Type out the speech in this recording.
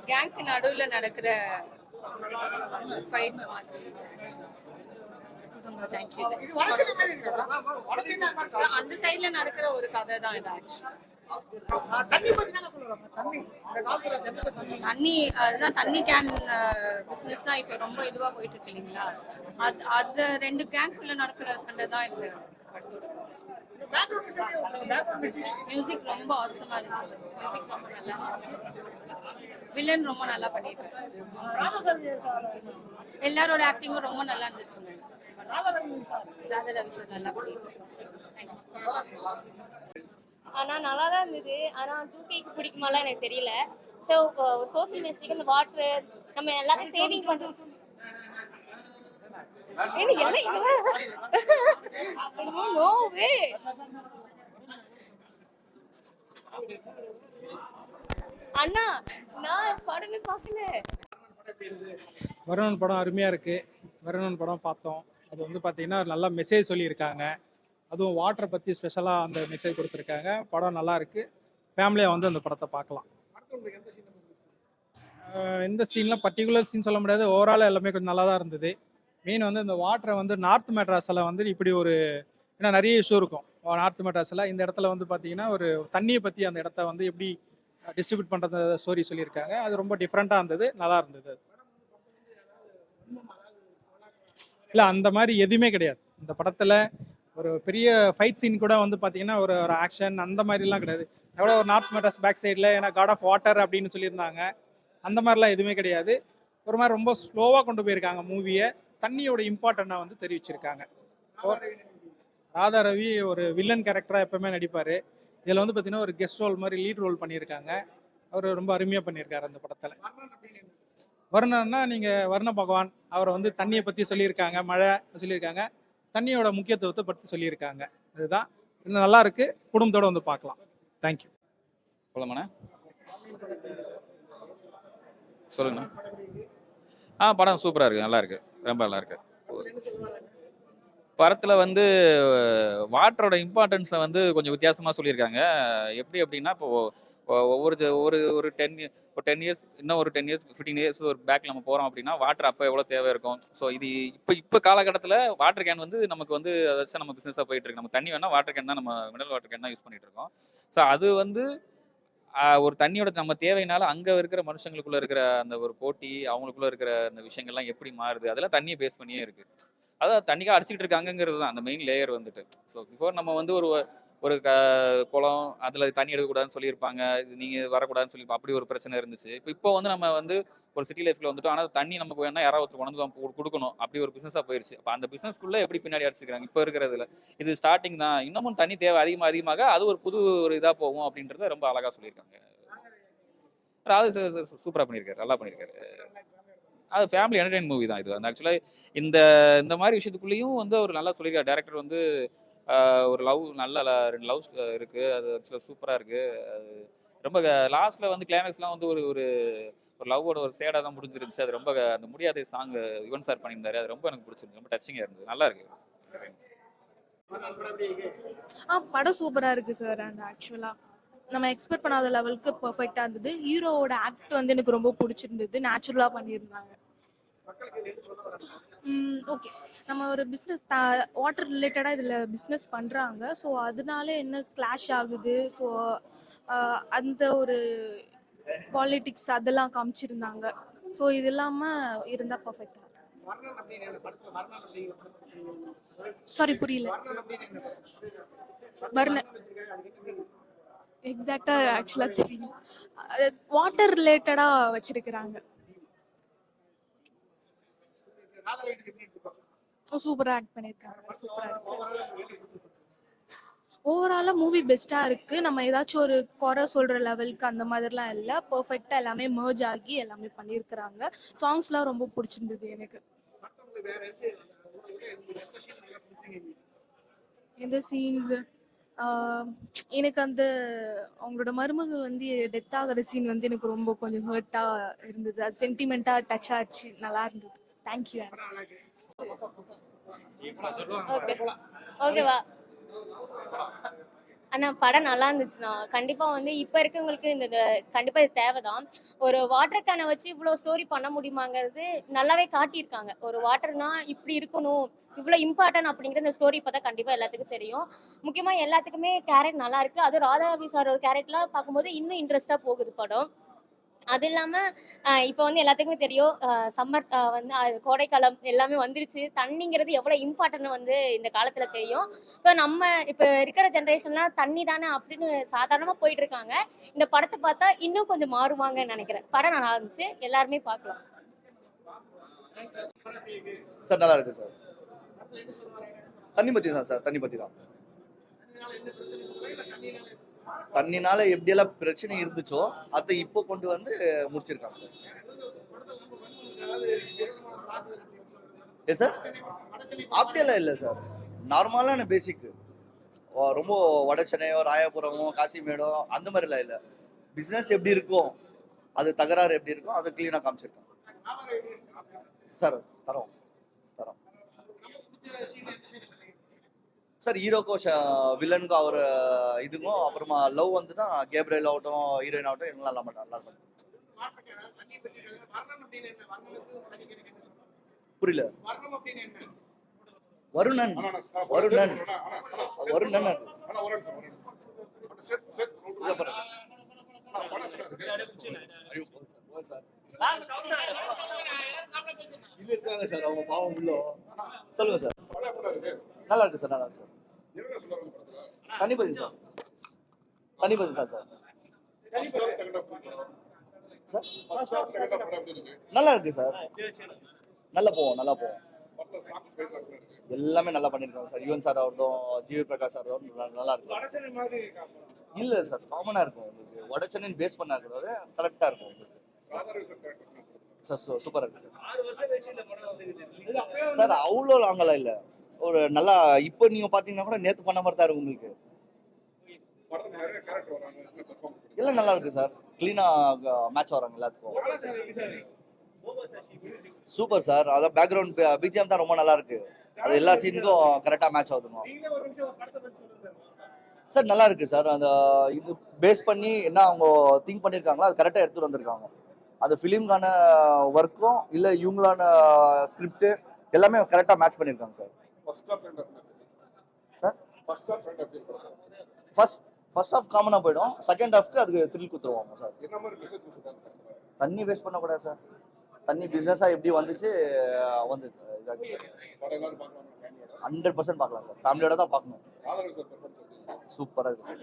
கேங்க்கு நடுவுல நடக்கிற ஃபைட் மாதிரி. தேங்க்யூ. அந்த சைட்ல நடக்கிற ஒரு கதை தான் இதாச்சு. தண்ணி அதுதான் தண்ணி கேன் பிசினஸ் தான் இப்ப ரொம்ப இதுவா போயிட்டு இருக்கு இல்லைங்களா. அது ரெண்டு கேங்குள்ள நடக்கிற சண்டை தான் இந்த படத்தோட. மியூசிக் ரொம்ப அவசரமா இருந்துச்சு. மியூசிக் ரொம்ப நல்லா இருந்துச்சு. வில்லன் ரொம்ப நல்லா பண்ணிருக்காரு. எல்லாரோட ஆக்டிங்கும் ரொம்ப நல்லா இருந்துச்சுங்க. ராதாரவி சார் நல்லா பண்ணிருக்காரு. ஆனா நல்லா தான் இருந்தது. ஆனா 2Kக்கு பிடிக்குமாலாம் எனக்கு தெரியல. ஸோ ஒரு சோசியல் மெசேஜ் இந்த வாட்டர் நம்ம எல்லாத்தையும் சேவிங் பண்றோம். அண்ணா நான் படமே பார்க்கல. வருணன் படம் அருமையாக இருக்குது. வருணன் படம் பார்த்தோம். அது வந்து பார்த்தீங்கன்னா நல்ல மெசேஜ் சொல்லியிருக்காங்க. அதுவும் வாட்டரை பற்றி ஸ்பெஷலாக அந்த மெசேஜ் கொடுத்துருக்காங்க. படம் நல்லா இருக்குது. ஃபேமிலியாக வந்து அந்த படத்தை பார்க்கலாம். எந்த சீன்லாம் பர்டிகுலர் சீன் சொல்ல முடியாது. ஓவராலாக எல்லாமே கொஞ்சம் நல்லா தான் இருந்தது. மெயின் வந்து இந்த வாட்டரை வந்து நார்த் மெட்ராஸில் வந்து இப்படி ஒரு ஏன்னா நிறைய இஷ்யூ இருக்கும் நார்த் மெட்ராஸில். இந்த இடத்துல வந்து பார்த்தீங்கன்னா ஒரு தண்ணியை பற்றி அந்த இடத்த வந்து எப்படி டிஸ்ட்ரிபியூட் பண்ணுற ஸ்டோரி சொல்லியிருக்காங்க. அது ரொம்ப டிஃப்ரெண்ட்டாக இருந்தது, நல்லா இருந்தது. இல்லை அந்த மாதிரி எதுவுமே கிடையாது இந்த படத்தில். ஒரு பெரிய ஃபைட் சீன் கூட வந்து பார்த்தீங்கன்னா ஒரு ஒரு ஆக்ஷன் அந்த மாதிரிலாம் கிடையாது. எவ்வளோ ஒரு நார்த் மெட்ராஸ் பேக் சைடில் ஏன்னா காட் ஆஃப் வாட்டர் அப்படின்னு சொல்லியிருந்தாங்க. அந்த மாதிரிலாம் எதுவுமே கிடையாது. ஒரு மாதிரி ரொம்ப ஸ்லோவாக கொண்டு போயிருக்காங்க மூவியை. தண்ணியோட இம்பார்ட்டண்ட்டாக வந்து தெரிவிச்சிருக்காங்க. ராதா ரவி ஒரு வில்லன் கேரக்டராக எப்பவுமே நடிப்பார். இதில் வந்து பார்த்தீங்கன்னா ஒரு கெஸ்ட் ரோல் மாதிரி லீட் ரோல் பண்ணியிருக்காங்க. அவர் ரொம்ப அருமையாக பண்ணியிருக்காரு அந்த படத்தில். வருணன்னா நீங்கள் வருண பகவான் அவரை வந்து தண்ணியை பற்றி சொல்லியிருக்காங்க, மழை சொல்லியிருக்காங்க, தண்ணியோட முக்கியத்துவத்தை பற்றி சொல்லியிருக்காங்க. அதுதான் இன்னும் நல்லா இருக்கு. குடும்பத்தோடு வந்து பார்க்கலாம். தேங்க்யூ. போலாமாண்ணா? சொல்லுங்கண்ணா. படம் சூப்பராக இருக்குது, நல்லா இருக்கு, ரொம்ப நல்லா இருக்கு. படத்தில் வந்து வாட்டரோட இம்பார்ட்டன்ஸை வந்து கொஞ்சம் வித்தியாசமாக சொல்லியிருக்காங்க. எப்படி அப்படின்னா இப்போ ஒவ்வொரு ஒரு ஒரு 10 இயர்ஸ் இன்னும் ஒரு 10 இயர்ஸ் 15 இயர்ஸ் ஒரு பேக் நம்ம போகிறோம் அப்படின்னா வாட்டர் அப்போ எவ்வளோ தேவை இருக்கும். ஸோ இது இப்போ காலகட்டத்தில் வாட்டர் கேன் வந்து நமக்கு வந்து அதை வச்சு நம்ம பிஸ்னஸாக போயிட்டு இருக்கு. நம்ம தண்ணி வேணால் வாட்டர் கேன் தான், நம்ம மினரல் வாட்டர் கேன் தான் யூஸ் பண்ணிட்டு இருக்கோம். ஸோ அது வந்து ஒரு தண்ணியோட நம்ம தேவைனால அங்கே இருக்கிற மனுஷங்களுக்குள்ள இருக்கிற அந்த ஒரு போட்டி, அவங்களுக்குள்ள இருக்கிற அந்த விஷயங்கள்லாம் எப்படி மாறுது, அதெல்லாம் தண்ணியை பேஸ் பண்ணியே இருக்கு. அதான் தண்ணிக்காக அடிச்சுக்கிட்டு இருக்காங்கிறது தான் அந்த மெயின் லேயர் வந்துட்டு. ஸோ பிஃபோர் நம்ம வந்து ஒரு குளம் அதில் தண்ணி எடுக்கக்கூடாதுன்னு சொல்லியிருப்பாங்க, இது நீங்கள் வரக்கூடாதுன்னு சொல்லி அப்படி ஒரு பிரச்சனை இருந்துச்சு. இப்போ வந்து நம்ம வந்து ஒரு சிட்டி லைஃப்பில் வந்துட்டு ஆனால் தண்ணி நமக்கு வேணா யாராவது ஒருத்தர் கொண்டு கொடுக்கணும், அப்படி ஒரு பிஸ்னஸாக போயிடுச்சு. அப்போ அந்த பிஸ்னஸ்க்குள்ளே எப்படி பின்னாடி அடிச்சுக்கிறாங்க இப்போ இருக்கிறதுல. இது ஸ்டார்டிங் தான், இன்னமும் தண்ணி தேவை அதிகமாக அது ஒரு புது ஒரு இதாக போகும் அப்படின்றத ரொம்ப அழகாக சொல்லியிருக்காங்க. அது சூப்பராக பண்ணியிருக்காரு, நல்லா பண்ணியிருக்காரு. அது ஃபேமிலி என்டர்டைன் மூவி தான் இது. அந்த ஆக்சுவலாக இந்த இந்த மாதிரி விஷயத்துக்குள்ளேயும் வந்து அவர் நல்லா சொல்லியிருக்காரு. டேரக்டர் வந்து ஒரு லவ் நல்ல 2 லவ்ஸ் இருக்குது. அது ஆக்சுவலாக சூப்பராக இருக்குது. அது ரொம்ப லாஸ்ட்டில் வந்து கிளைமேக்ஸ்லாம் வந்து ஒரு ஒரு ஒரு லவ்வோட ஒரு சேடாக தான் முடிஞ்சிருந்துச்சு. அது ரொம்ப அந்த முடியாத சாங் யுவன் சார் பண்ணியிருந்தாரு. அது ரொம்ப எனக்கு பிடிச்சிருந்துச்சு, ரொம்ப டச்சிங்காக இருந்தது, நல்லா இருக்கு. படம் சூப்பராக இருக்குது சார். அண்ட் ஆக்சுவலாக நம்ம எக்ஸ்பெக்ட் பண்ணாத லெவலுக்கு பர்ஃபெக்டாக இருந்தது. ஹீரோவோட ஆக்ட் வந்து எனக்கு ரொம்ப பிடிச்சிருந்தது, நேச்சுரலாக பண்ணியிருந்தாங்க. ஓகே, நம்ம ஒரு பிஸ்னஸ் வாட்டர் ரிலேட்டடாக இதில் பிஸ்னஸ் பண்ணுறாங்க. ஸோ அதனால என்ன கிளாஷ் ஆகுது, ஸோ அந்த ஒரு பாலிட்டிக்ஸ் அதெல்லாம் காமிச்சிருந்தாங்க. ஸோ இது இல்லாமல் இருந்தால் பர்ஃபெக்டாக. சாரி புரியல. எக்ஸாக்டா ஆக்சுவலாக தெரியும். வாட்டர் ரிலேட்டடாக வச்சிருக்கிறாங்க. சூப்பராக ஆக்ட் பண்ணியிருக்காங்க. ஓவராலாக மூவி பெஸ்ட்டாக இருக்குது. நம்ம ஏதாச்சும் ஒரு குறை சொல்கிற லெவலுக்கு அந்த மாதிரிலாம் இல்லை. பர்ஃபெக்டாக எல்லாமே மர்ஜ் ஆகி எல்லாமே பண்ணியிருக்கிறாங்க. சாங்ஸ்லாம் ரொம்ப பிடிச்சிருந்தது எனக்கு. எந்த சீன்ஸு எனக்கு அந்த அவங்களோட மருமகள் வந்து டெத் ஆகிற சீன் வந்து எனக்கு ரொம்ப கொஞ்சம் ஹர்ட்டாக இருந்தது. அது சென்டிமெண்ட்டாக டச் ஆச்சு, நல்லா இருந்தது. தேங்க்யூ. ஓகேவா? ஆனால் படம் நல்லா இருந்துச்சுண்ணா. கண்டிப்பாக வந்து இப்போ இருக்கவங்களுக்கு கண்டிப்பாக இது தேவைதான். ஒரு வாட்டர் கேனை வச்சு இவ்வளோ ஸ்டோரி பண்ண முடியுமாங்கிறது நல்லாவே காட்டியிருக்காங்க. ஒரு வாட்டர்னா இப்படி இருக்கணும், இவ்வளோ இம்பார்ட்டன்ட் அப்படிங்கிற இந்த ஸ்டோரி பார்த்தா கண்டிப்பாக எல்லாத்துக்கும் தெரியும். முக்கியமாக எல்லாத்துக்குமே கேரட் நல்லா இருக்கு. அதுவும் ராதாவி சாரோட கேரக்டர்லாம் பார்க்கும்போது இன்னும் இன்ட்ரெஸ்டாக போகுது படம். அது இல்லாமல் இப்போ வந்து எல்லாத்துக்குமே தெரியும், சம்மர் வந்து கோடைக்காலம் எல்லாமே வந்துருச்சு. தண்ணிங்கிறது எவ்வளோ இம்பார்ட்டன்ட் வந்து இந்த காலத்தில் தெரியும். ஸோ நம்ம இப்போ இருக்கிற ஜென்ரேஷன்லாம் தண்ணி தானே அப்படின்னு சாதாரணமாக போயிட்டு இருக்காங்க. இந்த படத்தை பார்த்தா இன்னும் கொஞ்சம் மாறுவாங்கன்னு நினைக்கிறேன். படம் நல்லா இருந்துச்சு, எல்லாருமே பார்க்கலாம். சார் நல்லா இருக்கு சார். தண்ணி பத்தி தான் சார், தண்ணி பத்தி தான். தண்ணினால எப்படியெல்லாம் பிரச்சனை இருந்துச்சோ அதை இப்போ கொண்டு வந்து முடிச்சிருக்காங்க சார். சார் அப்படியெல்லாம் இல்லை சார், நார்மலான பேசிக். ரொம்ப வட சென்னையோ ராயபுரமோ காசிமேடோ அந்த மாதிரிலாம் இல்லை. பிஸ்னஸ் எப்படி இருக்கும், அது தகராறு எப்படி இருக்கும், அதை கிளீனாக காமிச்சிருக்காங்க சார். தரோம் தரோம் சார். ஹீரோக்கும் வில்லனுக்கும் அவர் இதுக்கும் அப்புறமா லவ் வந்துட்டா கேப்ரியல் ஆகட்டும், ஹீரோயின் ஆகட்டும் எல்லாம் நல்லா மாட்டாங்க. புரியல. வருணன் வருணன் வருணன் அது சார். அவங்க பாவம் உள்ள சொல்லுங்க சார். நல்லா இருக்கு சார், நல்லா இருக்கு சார். தனிபதி சார், தனிபதி சார். சார் நல்லா இருக்கு சார், நல்லா போவோம், நல்லா போவோம். எல்லாமே நல்லா பண்ணிருக்காங்க சார். யுவன் சார் ஆகட்டும், ஜிவி பிரகாஷ் சார் ஆகட்டும் நல்லா இருக்கும். இல்ல சார், காமனா இருக்கும் உங்களுக்கு. வடச்சென்னை பேஸ் பண்ணா இருக்கிறது கரெக்டா இருக்கும் உங்களுக்கு சார். சூப்பரா இருக்கு சார். சார் அவ்வளோ லாங்கெல்லாம் இல்லை, ஒரு நல்லா இப்போ நீங்க பாத்தீங்கன்னா கூட நேத்து பண்ண மாதிரி தான் இருக்கும் உங்களுக்கு. எல்லாம் நல்லா இருக்கு சார், கிளீனா மேட்ச் வராங்க எல்லாத்துக்கும். Super sir. அதான் பேக்ரவுண்ட் பிஜிஎம் தான் ரொம்ப நல்லா இருக்கு. அது எல்லா சீனுக்கும் கரெக்டா மேட்ச் ஆகுதுங்க சார். நல்லா இருக்கு சார். அந்த இது பேஸ் பண்ணி என்ன அவங்க திங்க் பண்ணிருக்காங்களோ அது கரெக்டா எடுத்துட்டு வந்திருக்காங்க. அது ஃபிலிம்கான ஒர்க்கும் இல்ல இவங்களான ஸ்கிரிப்ட் எல்லாமே கரெக்டா மேட்ச் பண்ணிருக்காங்க சார். சார் ஃபர்ஸ்ட் ஹாஃப் காமனா போயிடும், செகண்ட் ஹாஃப்க்கு அதுக்கு த்ரில் குத்துருவாங்க சார். தண்ணி வேஸ்ட் பண்ணக்கூடாது சார். தண்ணி பிசினஸா எப்படி வந்துச்சு வந்து 100% பார்க்கலாம் சார். ஃபேமிலியோட தான் பார்க்கணும். சூப்பரா இருக்கு சார்.